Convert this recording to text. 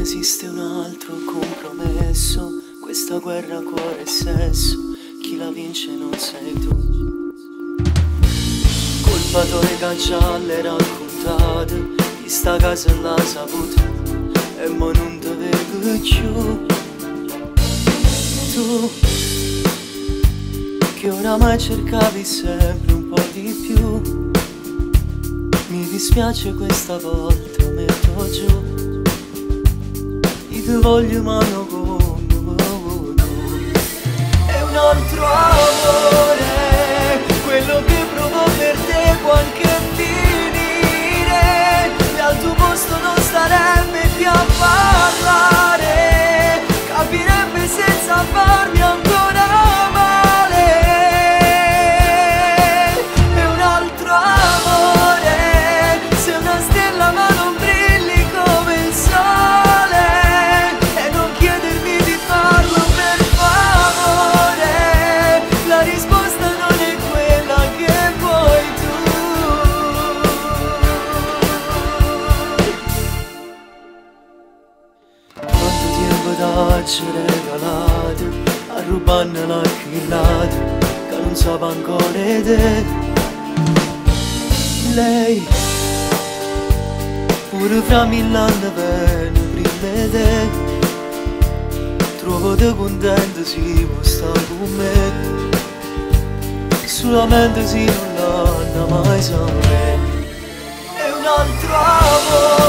esiste un altro compromesso, questa guerra cuore e sesso, chi la vince non sei tu. Colpatore che già le raccontate, chi sta casa l'ha saputo e mo non te vedo più. Tu che oramai cercavi sempre un po' di più, mi dispiace questa volta metto giù, io ti voglio mano come tu. È un altro amore, quello che provo per te può anche finire, e al tuo posto non starebbe più a parlare, capirebbe senza farmi ancora male. È un altro amore, sei una stella ma non brilli come il sole, e non chiedermi di farlo per favore, la risposta non è quella che vuoi tu. Quanto tempo t'ho regalato a rubarne la chillata che non so ancora te. Lei pure fra 1000 anni bene prima di te, trovo te contento si può stare con me, solamente se non l'hanno mai sapere. È un altro amore.